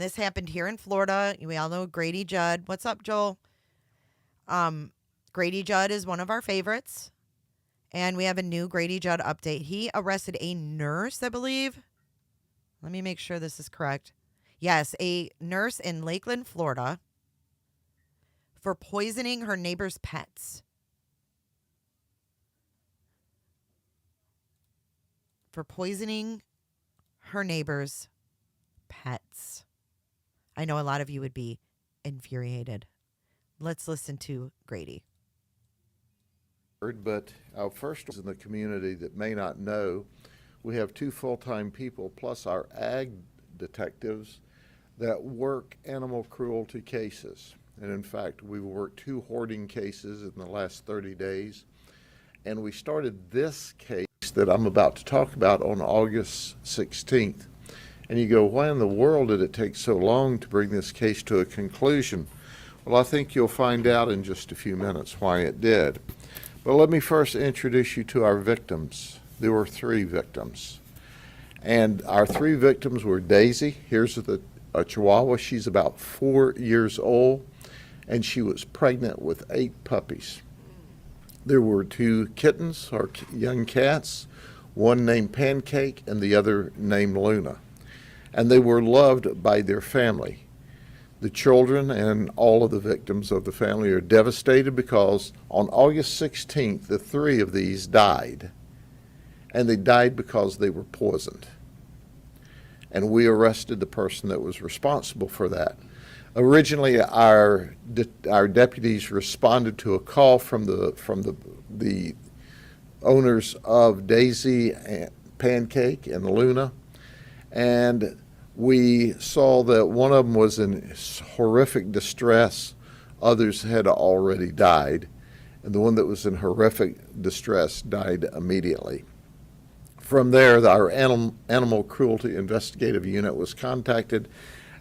this happened here in Florida. We all know Grady Judd. What's up, Joel? Grady Judd is one of our favorites. And we have a new Grady Judd update. He arrested a nurse, I believe. Let me make sure this is correct. Yes, a nurse in Lakeland, Florida, for poisoning her neighbor's pets. For poisoning her neighbor's pets. I know a lot of you would be infuriated. Let's listen to Grady. But our first in the community that may not know, we have 2 full-time people plus our ag detectives that work animal cruelty cases. And in fact, we worked 2 hoarding cases in the last 30 days. And we started this case that I'm about to talk about on August 16th. And you go, why in the world did it take so long to bring this case to a conclusion? Well, I think you'll find out in just a few minutes why it did. But let me first introduce you to our victims. There were 3 victims. And our 3 victims were Daisy. Here's a Chihuahua. She's about 4 years old, and she was pregnant with 8 puppies. There were 2 kittens, or young cats, one named Pancake and the other named Luna. And they were loved by their family. The children and all of the victims of the family are devastated because on August 16th, the 3 of these died. And they died because they were poisoned. And we arrested the person that was responsible for that. Originally, our deputies responded to a call from the owners of Daisy, and Pancake, and Luna, and we saw that one of them was in horrific distress. Others had already died, and the one that was in horrific distress died immediately. From there, our animal cruelty investigative unit was contacted,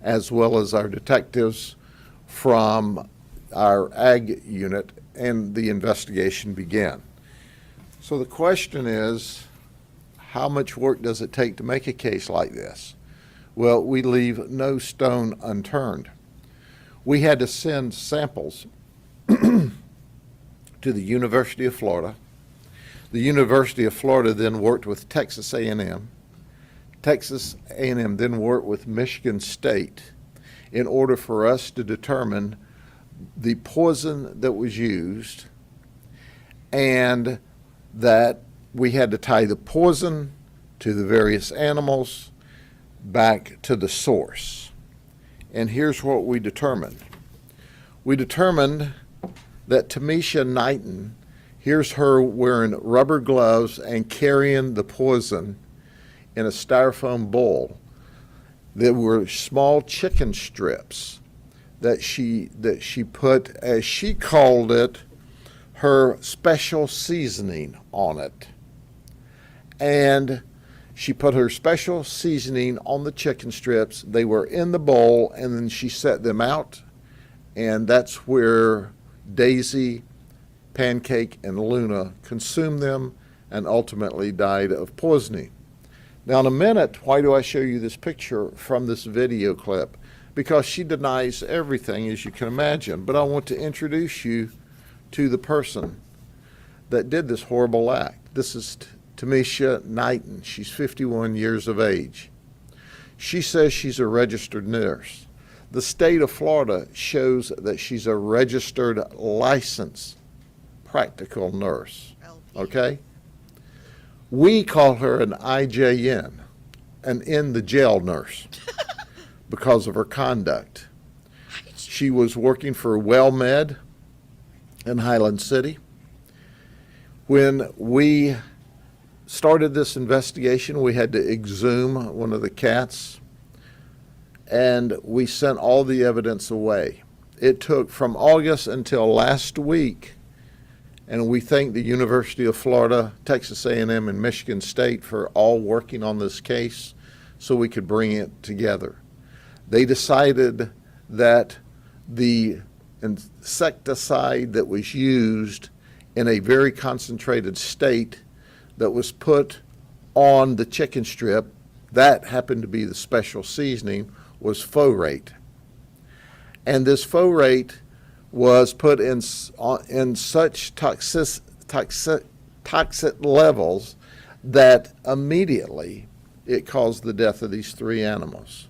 as well as our detectives from our ag unit, and the investigation began. So the question is, how much work does it take to make a case like this? Well, we leave no stone unturned. We had to send samples to the University of Florida. The University of Florida then worked with Texas A&M. Texas A&M then worked with Michigan State in order for us to determine the poison that was used, and that we had to tie the poison to the various animals back to the source. And here's what we determined. We determined that Tamisha Knighton, here's her wearing rubber gloves and carrying the poison in a styrofoam bowl. There were small chicken strips that she put, as she called it, her special seasoning on it. And she put her special seasoning on the chicken strips. They were in the bowl, and then she set them out, and that's where Daisy, Pancake, and Luna consumed them and ultimately died of poisoning. Now, in a minute, why do I show you this picture from this video clip? Because she denies everything, as you can imagine, but I want to introduce you to the person that did this horrible act. This is Tamisha Knighton. She's 51 years of age. She says she's a registered nurse. The state of Florida shows that she's a registered, licensed, practical nurse. Okay? We call her an IJN, an in the jail nurse, because of her conduct. She was working for WellMed in Highland City. When we started this investigation, we had to exhume one of the cats, and we sent all the evidence away. It took from August until last week, and we thank the University of Florida, Texas A&M, and Michigan State for all working on this case so we could bring it together. They decided that the insecticide that was used in a very concentrated state that was put on the chicken strip, that happened to be the special seasoning, was folate. And this folate was put in such toxic levels that immediately it caused the death of these 3 animals.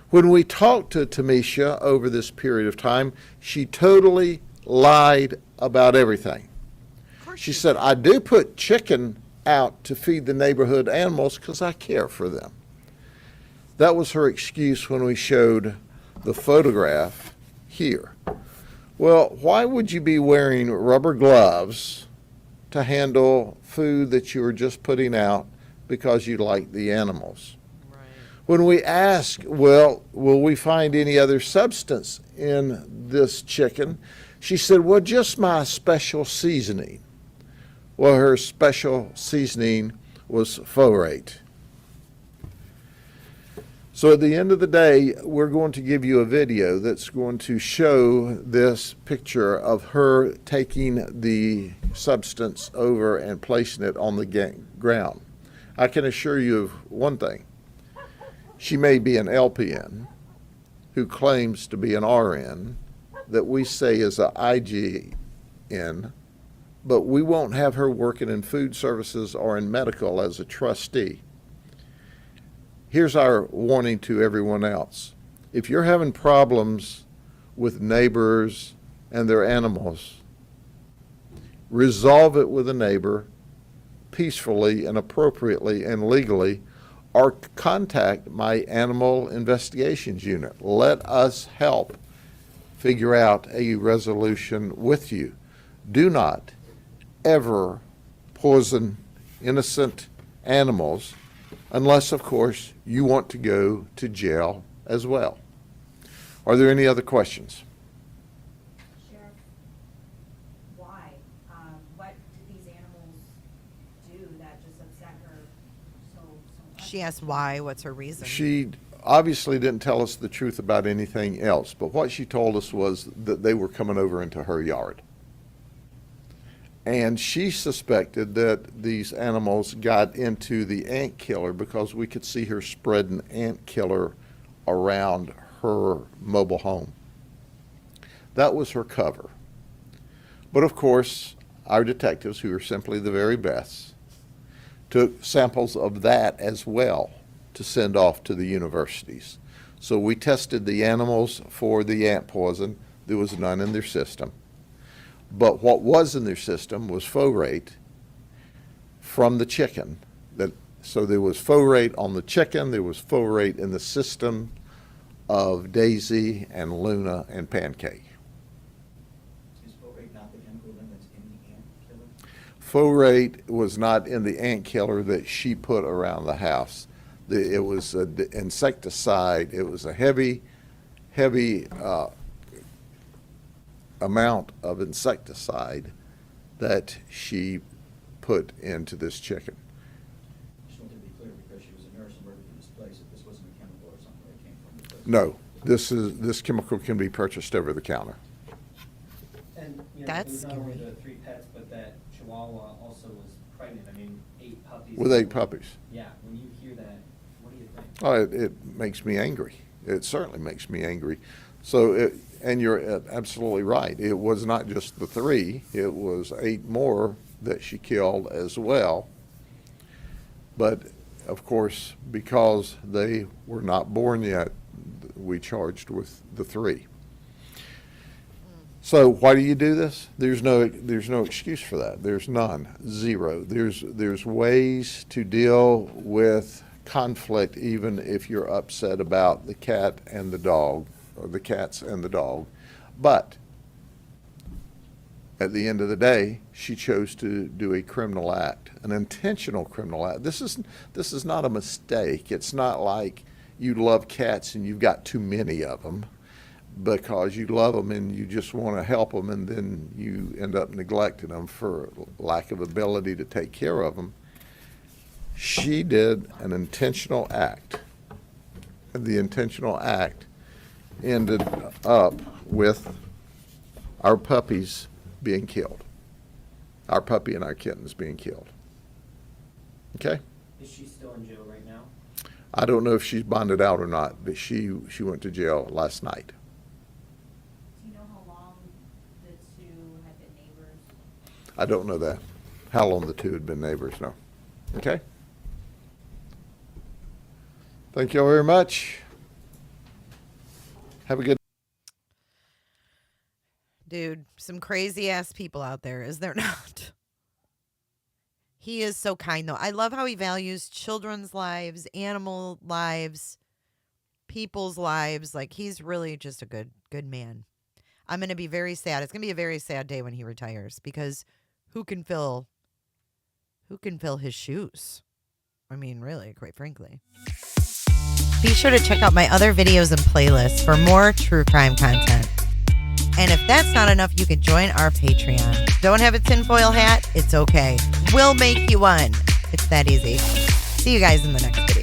When we talked to Tamisha over this period of time, she totally lied about everything. She said, I do put chicken out to feed the neighborhood animals because I care for them. That was her excuse when we showed the photograph here. Well, why would you be wearing rubber gloves to handle food that you were just putting out because you like the animals? Right. When we ask, well, will we find any other substance in this chicken? She said, well, just my special seasoning. Well, her special seasoning was folate. So at the end of the day, we're going to give you a video that's going to show this picture of her taking the substance over and placing it on the ground. I can assure you of one thing. She may be an LPN who claims to be an RN that we say is an IGN, but we won't have her working in food services or in medical as a trustee. Here's our warning to everyone else. If you're having problems with neighbors and their animals, resolve it with a neighbor peacefully and appropriately and legally, or contact my animal investigations unit. Let us help figure out a resolution with you. Do not ever poison innocent animals unless, of course, you want to go to jail as well. Are there any other questions? Sheriff, why? What did these animals do that just upset her so much? She asked why, what's her reason? She obviously didn't tell us the truth about anything else, but what she told us was that they were coming over into her yard. And she suspected that these animals got into the ant killer because we could see her spreading ant killer around her mobile home. That was her cover. But of course, our detectives, who are simply the very best, took samples of that as well to send off to the universities. So we tested the animals for the ant poison. There was none in their system. But what was in their system was folate from the chicken. So there was folate on the chicken, there was folate in the system of Daisy and Luna and Pancake. Is folate not the chemical that's in the ant killer? Folate was not in the ant killer that she put around the house. It was an insecticide. It was a heavy amount of insecticide that she put into this chicken. I just wanted to be clear, because she was a nurse and worked at this place, that this wasn't a chemical or something that came from the place. No, this chemical can be purchased over the counter. And, you know, That's it was not only scary. the 3 pets, but that Chihuahua also was pregnant. I mean, 8 puppies. With 8 puppies. Yeah, when you hear that, what do you think? Oh, it makes me angry. It certainly makes me angry. So, and you're absolutely right. It was not just the 3. It was 8 more that she killed as well. But, of course, because they were not born yet, we charged with the 3. So why do you do this? There's no excuse for that. There's none. Zero. There's ways to deal with conflict even if you're upset about the cat and the dog, or the cats and the dog. But at the end of the day, she chose to do a criminal act, an intentional criminal act. This is not a mistake. It's not like you love cats and you've got too many of them because you love them and you just want to help them, and then you end up neglecting them for lack of ability to take care of them. She did an intentional act, and the intentional act ended up with our puppies being killed, our puppy and our kittens being killed. Okay? Is she still in jail right now? I don't know if she's bonded out or not, but she went to jail last night. Do you know how long the two had been neighbors? I don't know that, how long the two had been neighbors, no. Okay? Thank you all very much. Have a good Dude, some crazy ass people out there, is there not? He is so kind, though. I love how he values children's lives, animal lives, people's lives. Like, he's really just a good man. I'm going to be very sad. It's going to be a very sad day when he retires, because who can fill his shoes? I mean, really, quite frankly. Be sure to check out my other videos and playlists for more true crime content. And if that's not enough, you can join our Patreon. Don't have a tinfoil hat? It's okay. We'll make you one. It's that easy. See you guys in the next video.